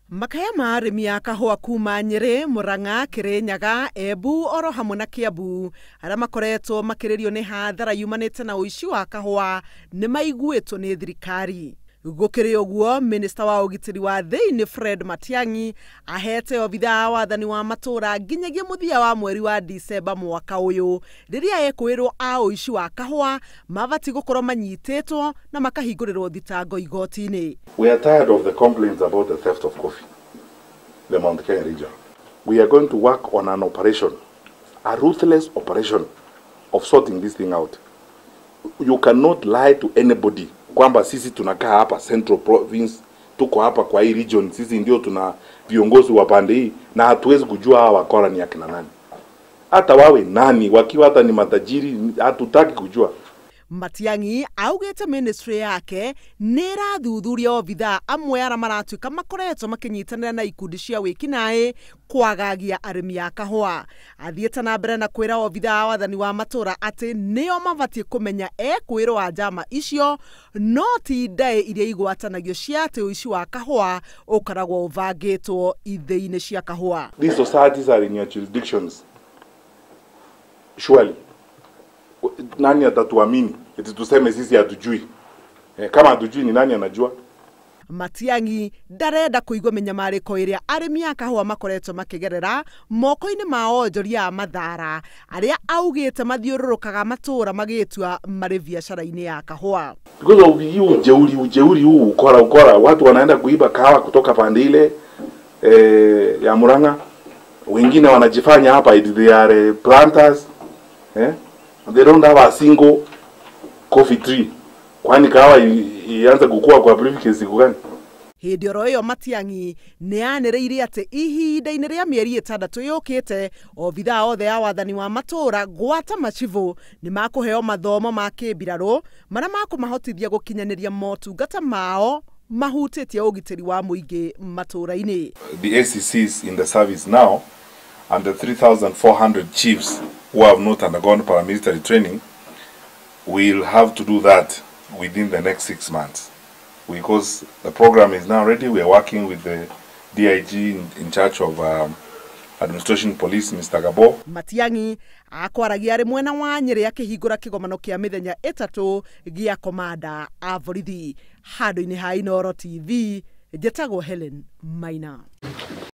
Makaya ma arĩmi a kahũa kuma Nyeri, Murang'a, Kirinyaga, Embu oro hamwe na Kiambu arĩa makoretwo makĩrĩrio nĩ hathara yumanĩte na ũici wa kahũa nĩ maiguĩtwo nĩ thirikari. Gũkĩrĩ ũguo, Minista wa ũgitĩri wa thĩinĩ Fred Matiang'i ahete obithaa a wathani wa matũra nginyagia mũthia wa mweri wa Dicemba mwaka ũyũ rĩrĩa ekwĩrwo a ũici wa kahũa mabati gũkorwo manyitĩtwo na makahingũrĩrwo thitango igoti-inĩ. We are tired of the complaints about the theft of coffee, the Mount Kenya region. We are going to work on an operation, a ruthless operation of sorting this thing out. You cannot lie to anybody kwamba sisi tunakaa hapa Central Province, tuko hapa kwa hii region, sisi ndio tuna viongozi wa pande hii na hatuwezi kujua hawa wakora ni akina nani. Hata wawe nani, wakiwa hata ni matajiri, hatutaki kujua. Matiang'i augĩte ministry yake nĩ ĩrathuthuria obithaa amwe arĩa maratuĩka makoretwo makĩnyitanĩra na ikundi cia wĩkinaĩ kwagagia arĩmi a kahũa. Athiĩte na mbere na kwĩra obithaa a wathani wa matũra atĩ nĩo mabatiĩ kũmenya ekwĩrwo a njama icio no ti ndaĩ iria igwatanagio cia atĩ ũici wa kahũa ũkoragwo ũbangĩtwo ithĩ-inĩ cia kahũa. These societies are in your jurisdictions. Surely. Nani atatuamini eti tuseme sisi hatujui? Kama hatujui ni nani anajua? Matiang'i ndarenda kũigua mĩnyamarĩko ĩrĩa arĩmi a kahũa makoretwo makĩgerera moko-inĩ ma onjoria a mathara arĩa augĩte mathiũrũrũkaga matũra magĩtua marĩ biacara-inĩ ya kahũa. Because of ujeuri huu ukora watu wanaenda kuiba kahawa kutoka pande ile ya Murang'a, wengine wanajifanya hapa they are planters, they don't have a single coffee tree. Kwani kahawa ianza kukua kwa briefcase gani? Hĩndĩ oro ĩyo Matiang'i nĩ anĩrĩire atĩ ihinda-inĩ rĩa mĩeri 6 yũkĩte obithaa othe a wathani wa matũra gwata machivu nĩ makũheo mathomo ma kĩmbirarũ marĩa makũmahotithia gũkinyanĩria motungata mao mahutĩtie ũgitĩri wa mũingĩ matũra-inĩ. The ACCs in the service now and the 3,400 chiefs who have not undergone paramilitary training will have to do that within the next 6 months. Because the program is now ready, we are working with the DIG in charge of Administration Police, Mr. Gabo. Matiang'i akwaragia arĩ mwena wa Nyeri akĩhingũra kĩgomano kĩa mĩthenya 3 gĩa komanda a borithi. Handũ-inĩ ha Inooro TV, njĩtagwo Helen Maina.